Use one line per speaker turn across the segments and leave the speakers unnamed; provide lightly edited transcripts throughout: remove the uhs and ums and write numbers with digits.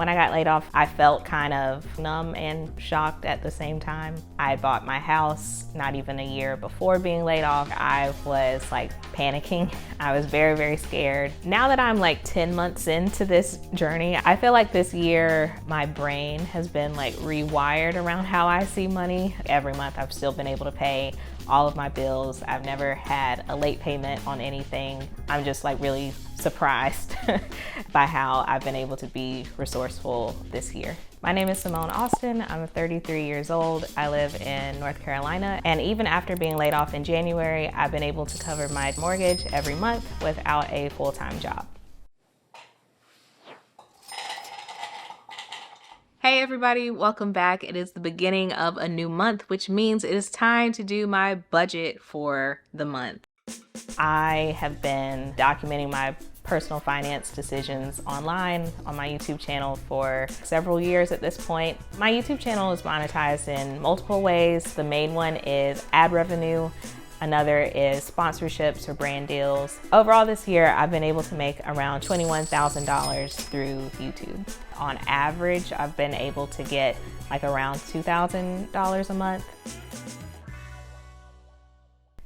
When I got laid off, I felt kind of numb and shocked at the same time. I had bought my house not even a year before being laid off. I was like panicking. I was very, very scared. Now that I'm like 10 months into this journey, I feel like this year my brain has been like rewired around how I see money. Every month I've still been able to pay all of my bills. I've never had a late payment on anything. I'm just like really surprised by how I've been able to be resourceful this year. My name is Symone Austin. I'm 33 years old. I live in North Carolina. And even after being laid off in January, I've been able to cover my mortgage every month without a full-time job. Hey everybody, welcome back. It is the beginning of a new month, which means it is time to do my budget for the month. I have been documenting my personal finance decisions online on my YouTube channel for several years at this point. My YouTube channel is monetized in multiple ways. The main one is ad revenue. Another is sponsorships or brand deals. Overall this year, I've been able to make around $21,000 through YouTube. On average, I've been able to get like around $2,000 a month.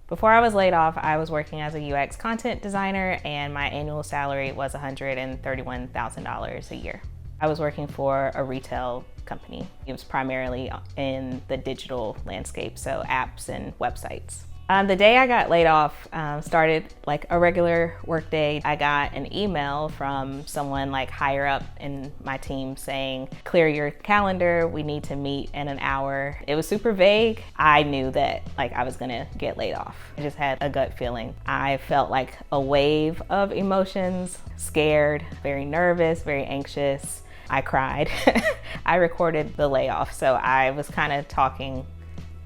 Before I was laid off, I was working as a UX content designer and my annual salary was $131,000 a year. I was working for a retail company. It was primarily in the digital landscape, so apps and websites. The day I got laid off started like a regular work day. I got an email from someone like higher up in my team saying, clear your calendar, we need to meet in an hour. It was super vague. I knew that like I was gonna get laid off. I just had a gut feeling. I felt like a wave of emotions, scared, very nervous, very anxious. I cried. I recorded the layoff, so I was kind of talking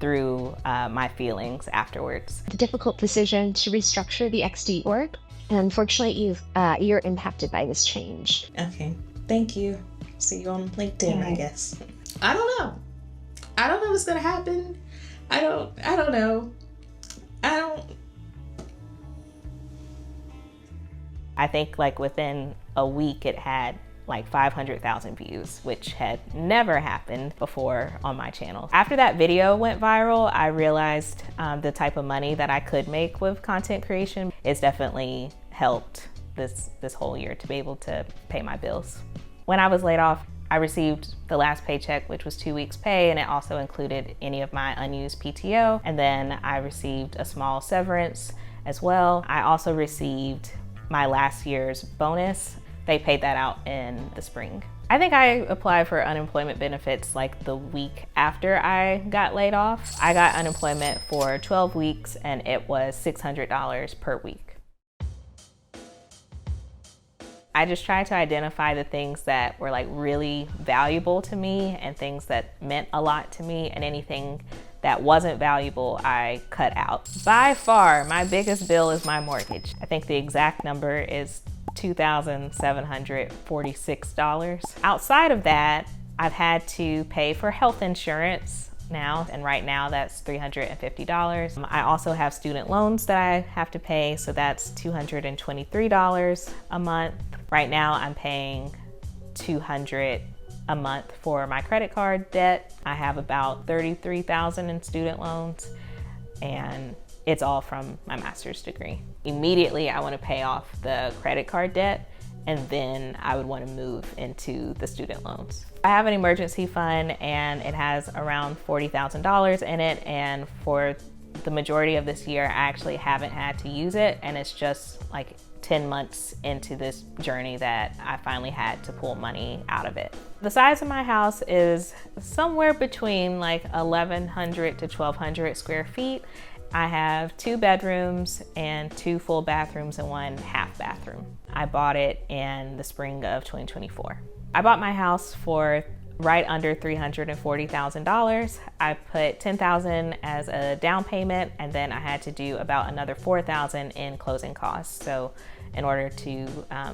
through my feelings afterwards.
The difficult decision to restructure the XD org, and unfortunately you're impacted by this change.
Okay, thank you. See you on LinkedIn, I guess. I don't know what's gonna happen. I don't know.
I think like within a week it had like 500,000 views, which had never happened before on my channel. After that video went viral, I realized the type of money that I could make with content creation. It's definitely helped this whole year to be able to pay my bills. When I was laid off, I received the last paycheck, which was 2 weeks pay, and it also included any of my unused PTO. And then I received a small severance as well. I also received my last year's bonus. They paid that out in the spring. I think I applied for unemployment benefits like the week after I got laid off. I got unemployment for 12 weeks and it was $600 per week. I just tried to identify the things that were like really valuable to me and things that meant a lot to me, and anything that wasn't valuable, I cut out. By far, my biggest bill is my mortgage. I think the exact number is $2,746. Outside of that, I've had to pay for health insurance now, and right now that's $350. I also have student loans that I have to pay, so that's $223 a month. Right now I'm paying $200 a month for my credit card debt. I have about $33,000 in student loans, and it's all from my master's degree. Immediately, I want to pay off the credit card debt, and then I would want to move into the student loans. I have an emergency fund, and it has around $40,000 in it, and for the majority of this year, I actually haven't had to use it, and it's just like 10 months into this journey that I finally had to pull money out of it. The size of my house is somewhere between like 1,100 to 1,200 square feet. I have 2 bedrooms and 2 full bathrooms and 1 half bathroom. I bought it in the spring of 2024. I bought my house for right under $340,000. I put $10,000 as a down payment, and then I had to do about another $4,000 in closing costs. So in order to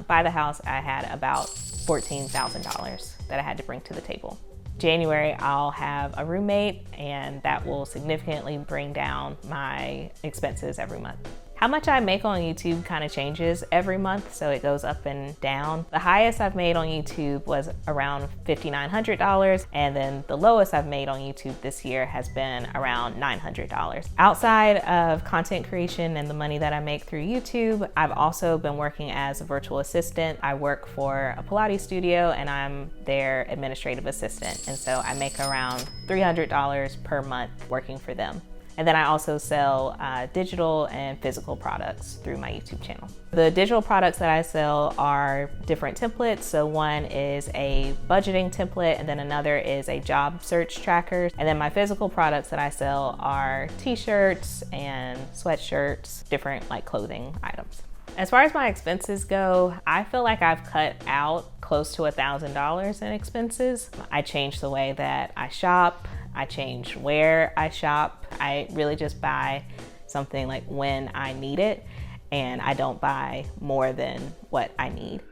buy the house, I had about $14,000 that I had to bring to the table. January, I'll have a roommate, and that will significantly bring down my expenses every month. How much I make on YouTube kind of changes every month, so it goes up and down. The highest I've made on YouTube was around $5,900, and then the lowest I've made on YouTube this year has been around $900. Outside of content creation and the money that I make through YouTube, I've also been working as a virtual assistant. I work for a Pilates studio and I'm their administrative assistant, and so I make around $300 per month working for them. And then I also sell digital and physical products through my YouTube channel. The digital products that I sell are different templates. So one is a budgeting template, and then another is a job search tracker. And then my physical products that I sell are t-shirts and sweatshirts, different like clothing items. As far as my expenses go, I feel like I've cut out close to $1,000 in expenses. I changed the way that I shop. I change where I shop. I really just buy something like when I need it, and I don't buy more than what I need.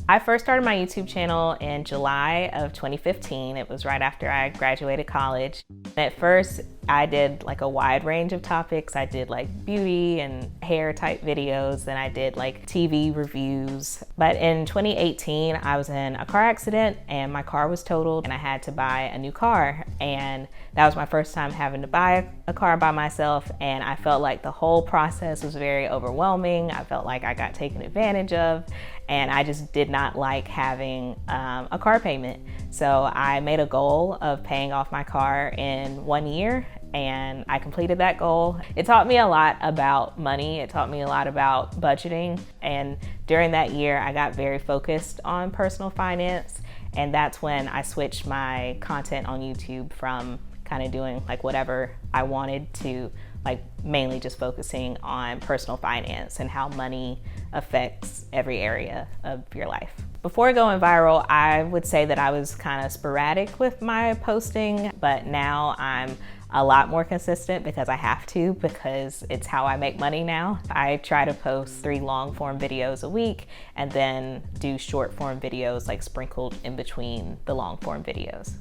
I first started my YouTube channel in July of 2015. It was right after I graduated college. At first, I did like a wide range of topics. I did like beauty and hair type videos, then I did like TV reviews. But in 2018, I was in a car accident and my car was totaled and I had to buy a new car. And that was my first time having to buy a car by myself, and I felt like the whole process was very overwhelming. I felt like I got taken advantage of, and I just did not like having a car payment. So I made a goal of paying off my car in 1 year, and I completed that goal. It taught me a lot about money. It taught me a lot about budgeting. And during that year, I got very focused on personal finance. And that's when I switched my content on YouTube from kind of doing like whatever I wanted to like mainly just focusing on personal finance and how money affects every area of your life. Before going viral, I would say that I was kind of sporadic with my posting, but now I'm a lot more consistent because I have to, because it's how I make money now. I try to post 3 long form videos a week and then do short form videos like sprinkled in between the long form videos.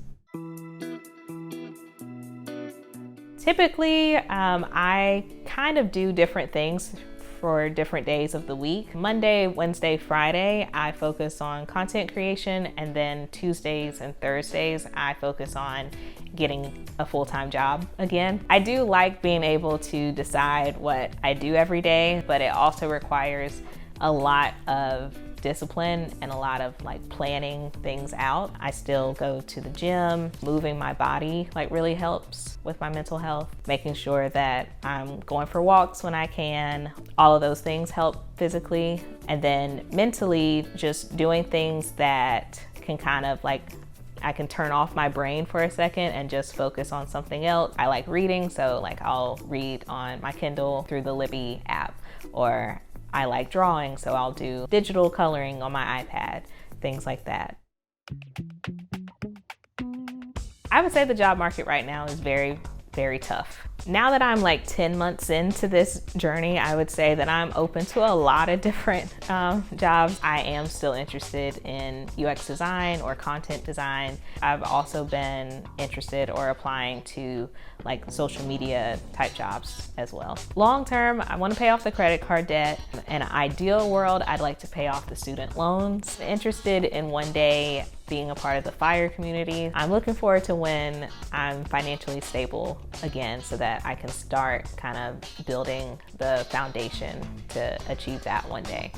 Typically, I kind of do different things for different days of the week. Monday, Wednesday, Friday, I focus on content creation, and then Tuesdays and Thursdays, I focus on getting a full-time job again. I do like being able to decide what I do every day, but it also requires a lot of discipline and a lot of like planning things out. I still go to the gym. Moving my body like really helps with my mental health. Making sure that I'm going for walks when I can. All of those things help physically. And then mentally, just doing things that can kind of like, I can turn off my brain for a second and just focus on something else. I like reading, so like I'll read on my Kindle through the Libby app, or I like drawing, so I'll do digital coloring on my iPad, things like that. I would say the job market right now is very, very tough. Now that I'm like 10 months into this journey, I would say that I'm open to a lot of different jobs. I am still interested in UX design or content design. I've also been interested or applying to like social media type jobs as well. Long term, I want to pay off the credit card debt. In an ideal world, I'd like to pay off the student loans. Interested in one day being a part of the FIRE community. I'm looking forward to when I'm financially stable again so that I can start kind of building the foundation to achieve that one day.